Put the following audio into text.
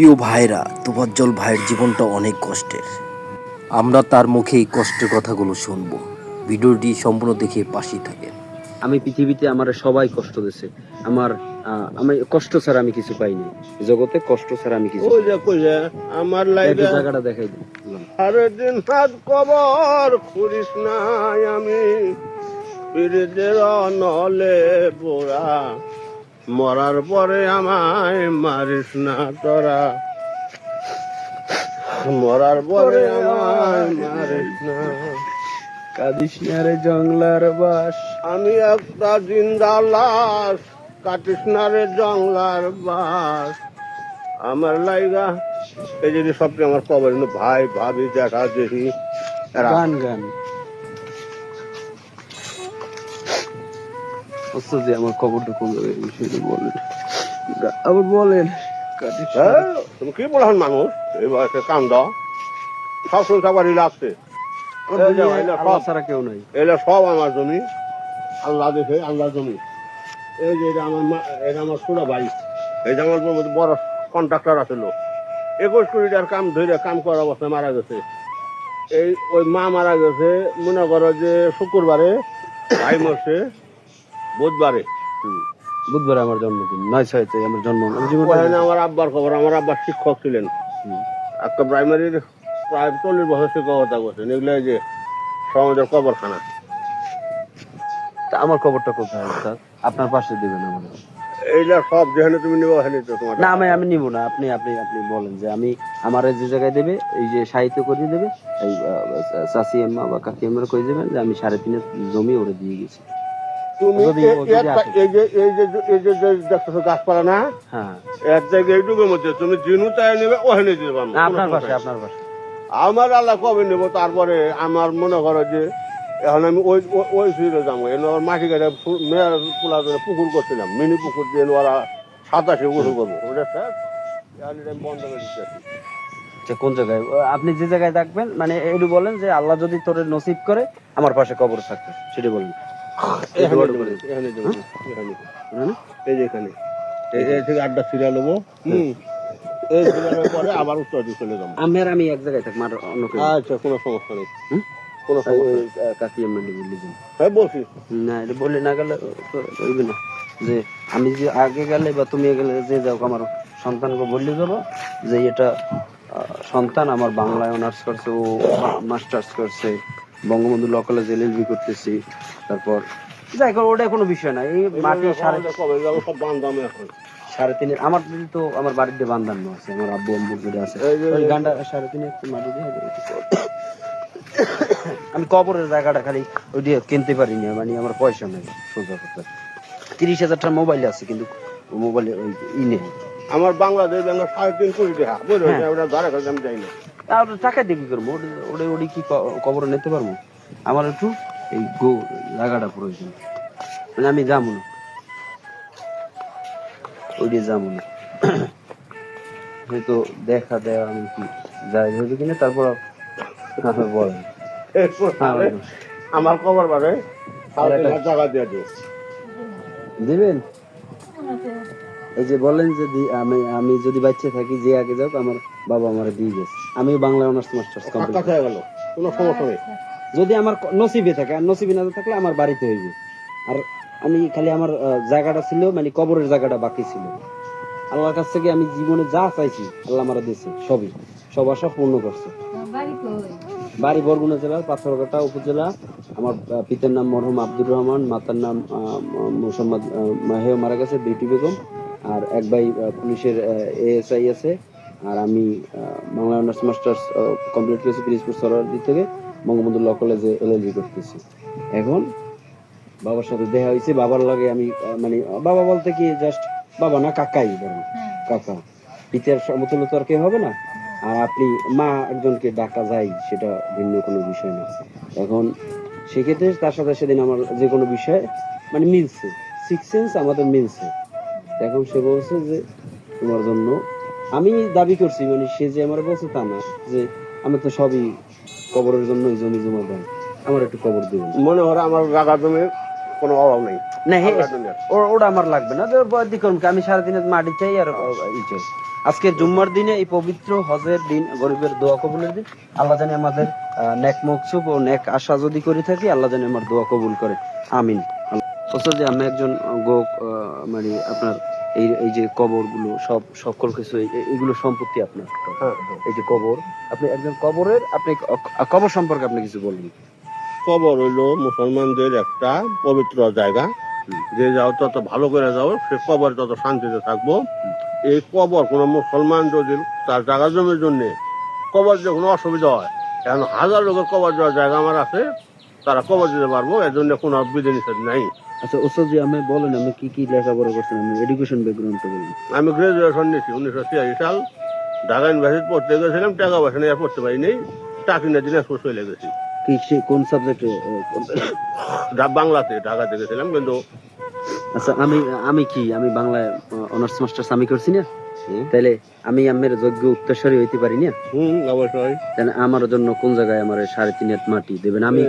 প্রিয় ভাইরা, তোফাজ্জল ভাইয়ের জীবনটা অনেক কষ্টের। আমরা তার মুখেই কষ্টের কথাগুলো শুনবো। ভিডিওটি সম্পূর্ণ দেখে পাশেই থাকেন। আমি পৃথিবীতে আমার সবাই কষ্ট দিছে। আমার আমি কষ্ট ছাড়া আমি কিছু পাইনি জগতে, কষ্ট ছাড়া আমি কিছু আমার একটু লাইগা জায়গাটা দেখাই দিন। সারাদিন রাত কবর খুঁড়িস নাই আমি পিরিতের নলে পোড়া মরার পরে আমায় মারিস না তোরা মরার পরে আমায় মারিস না কাঁদিস না রে জংলার বাস, আমি একটা জিন্দা লাশ কাটিস না রে জংলার বাস আমার লাইগা এই যে সবচেয়ে আমার কবর ভাই ভাবি দেখা দেখি এরা গান গান যে আমার খবরটা কোন জায়গায় বিষয়টা বলেন, আবার বলেন। কাঁদিস না রে। তুমি কি বলছেন মানুষ এই বয়সে কাম দাও সব সংসার বাড়ি লাগছে আমার দুনিয়ায় আল্লাহ ছাড়া কেউ নাই। এগুলো সব আমার জমি আল্লাহ দেখে আল্লাহ জমি এই যে এটা আমার ছোট ভাই এই যে আমার বড় কন্ট্রাক্টর আছে লোক 21 কোটি টাকার কাম ধরে কাম করার অবস্থায় মারা গেছে। এই ওই মা মারা গেছে মনে করো যে শুক্রবারে, ভাই মরছে বুধবারে। বুধবারে আমার জন্মদিন, 9/6 আমার জন্ম। ওখানে আমার আব্বার খবর, আমার আব্বা শিক্ষক ছিলেন একটা প্রাইমারির প্রায় 40 বছর শিক্ষকতা করছেন। এগুলো যে সমাজের কবরখানা। তা আমার খবরটা কোথায় স্যার? আপনার পাশে দিবেন আমাদের। এইটা সব যেখানে তুমি নিবো ওখানে তো তোমার না আমি নিব না, আপনি আপনি আপনি বলেন যে আমি আমার যে জায়গায় দেবে, এই যে সাহিত্য করে দেবে, এই চাচি আম্মা বা কাকি আম্মার করে দেবেন যে আমি 3.5 জমি ওরে দিয়ে গেছি। তুমি এই যে দেখতেছো গাছপালা না, হ্যাঁ এক জায়গায় এইটুকুর মধ্যে তুমি জিনু চাই নেবে ওখানে দিতে পারবো। আপনার পাশে, আপনার পাশে আমার আল্লাহ কবে নেবো তারপরে আমার মনে করো যে এখন আমি ওই ওই ফিরে যাবো। এবার মাটি কাটে মেয়ের পোলা পুকুর করছিলাম, মিনি পুকুর দিয়ে ওরা 27 গোসল করবো ওটা স্যার বন্ধ করে দিতে। কোন জায়গায় আপনি যে জায়গায় থাকবেন, মানে এইটু বলেন যে আল্লাহ যদি তোরে নসিব করে আমার পাশে কবর থাকবে, সেটা বলেন। এই যে এখানে এই থেকে 8টা সিরিয়াল হবো, এই সিরিয়ালের পরে আবার উত্তর দিয়ে চলে যাবো। আমি এক জায়গায় থাকবো, আর অন্য কেউ। আচ্ছা কোনো সমস্যা নেই, কোনো সমস্যা নেই। কাকি আম্মা বললি হ্যাঁ বলছি না, এটা বললে না গেলে তো হইবে না। যে আমি যে আগে গেলে বা তুমি গেলে যে যাও, আমার সন্তানকে বললে যাবো যে এটা সন্তান আমার বাংলায় অনার্স করছে, ও মাস্টার্স করছে, বঙ্গবন্ধু ল কলেজে LLB করতেছি। তারপর যাই হোক ওটা কোনো বিষয় না। এই মাটি সব বান্ধব এখন 3.5 আমার দিদি তো আমার বাড়িতে বান্ধানো আছে, আমার আব্বু আম্মু যেটা আছে গান্ডা 3.5 একটু মাটি দিয়ে আমি কবরের জায়গাটা খালি ওই দিয়ে কিনতে পারিনি, মানে আমার পয়সা নেই। সোজা কথা 30,000 টাকা মোবাইল আছে, কিন্তু মোবাইলে ওই নেই। আমার বাংলাদেশ ব্যাংক 3.5 কোটি টাকা বুঝলো, ওটা ধরে কাছে আমি যাই না। আর টাকা দিয়ে কি করবো? ওটা ওটি কি কবরে নিতে পারবো? আমার একটু এই জায়গাটা প্রয়োজন, মানে আমি যাবো না, ওই দিয়ে যাবো না। হয়তো দেখা দেওয়া আমি কি যাই হইবে কিনা, তারপর বলেন। আমার খবর বাড়ে টাকা দিয়ে দিবেন। এই যে বলেন যে আমি যদি বাচ্চা থাকি, যে আগে যাও, আমার বাবা আমার দিয়ে গেছে। আমি বাংলা অনার্স মাস্টার্স কমপ্লিট হয়ে গেল, কোনো সমস্যা নেই। যদি আমার নসিবে থাকে, আর নসিবে না থাকলে আমার বাড়িতে হইবে। আর আমি খালি আমার জায়গাটা ছিল, মানে কবরের জায়গাটা বাকি ছিল। আল্লাহর কাছ থেকে আমি জীবনে যা চাইছি আল্লাহ আমার দিয়েছে, সব আশা পূর্ণ করছে। বাড়ি বরগুনা জেলার পাথরঘাটা উপজেলা। আমার পিতার নাম মরহুম আব্দুর রহমান, মাতার নাম মোহাম্মদ মাহেও মারা গেছে, বিউটি বেগম। আর এক ভাই পুলিশের ASI আছে। আর আমি বাংলা অনার্স মাস্টার্স কমপ্লিট করেছি পিরিজপুর সরোয়ারদি থেকে, বঙ্গবন্ধু ল কলেজে LLB করতেছি। এখন বাবার সাথে দেখা হয়েছে, বাবার লাগে আমি মানে বাবা বলতে কি জাস্ট বাবা না, কাকাই বলেন, কাকা। পিতার সমতুল্য তো আর কেউ হবে না। আর আপনি মা একজনকে ডাকা যায়, সেটা ভিন্ন কোনো বিষয় না। এখন সেক্ষেত্রে তার সাথে সেদিন আমার যে কোনো বিষয়ে মানে মিলছে, 6 সেন্স আমাদের মিলছে। এখন সে বলছে যে তোমার জন্য আমি দাবি করছি, মানে সে যে আমার বলছে তা না, যে আমি তো সবই কবরের জন্য জমি জমা দেন, আমার একটু কবর দেবেন। মনে হয় আমার জায়গা জমির কোনো অভাব নেই না, ওটা আমার লাগবে না। আমি 3.5 মাটি চাই আর ই চাই। আজকে জুম্মার দিনে, এই পবিত্র হজের দিন, গরিবের দোয়া কবুলের দিন, আল্লাহ জানে আমাদের নেক মকসুব ও নেক আশা যদি করে থাকি, আল্লাহ জানে আমার দোয়া কবুল করে, আমিন। অথচ যে আমি একজন মানে আপনার এই এই যে কবরগুলো সব সকল কিছু এগুলো সম্পত্তি আপনার, এই যে কবর, আপনি একজন কবরের, আপনি কবর সম্পর্কে আপনি কিছু বলবেন? কবর হইলো মুসলমানদের একটা পবিত্র জায়গা, যে যাও তত ভালো করে যাও, সে কবর তত শান্তিতে থাকবো। এই কবর কোনো মুসলমান যদি তার জায়গা জমির জন্য কবর যে কোনো অসুবিধা হয়, এখন হাজার লোকের কবর দেওয়ার জায়গা আমার আছে, তারা কবর দিতে পারবো, এর জন্য কোনো বিধি নিষেধ নাই। আচ্ছা ওস্তাদ জি, আমি বলেন আমি কি কি লেখাপড়া করছেন, আমি এডুকেশন ব্যাকগ্রাউন্ড তো বলুন। আমি গ্রাজুয়েশন নিয়েছি 1986 সাল, ঢাকা ইউনিভার্সিটি পড়তে গেছিলাম, টাকা পয়সা নিয়ে আর পড়তে পারিনি, চাকরি না দিনে চলে গেছি। কি কোন সাবজেক্টে? বাংলাতে ঢাকাতে গেছিলাম কিন্তু। আচ্ছা আমি বাংলায় অনার্স মাস্টার্স আমি করছি না, তাহলে আমি আমের যোগ্য উত্তরসূরি হইতে পারি না? অবশ্যই। তাহলে আমার জন্য কোন জায়গায় আমার 3.5 হাত মাটি দেবেন? আমি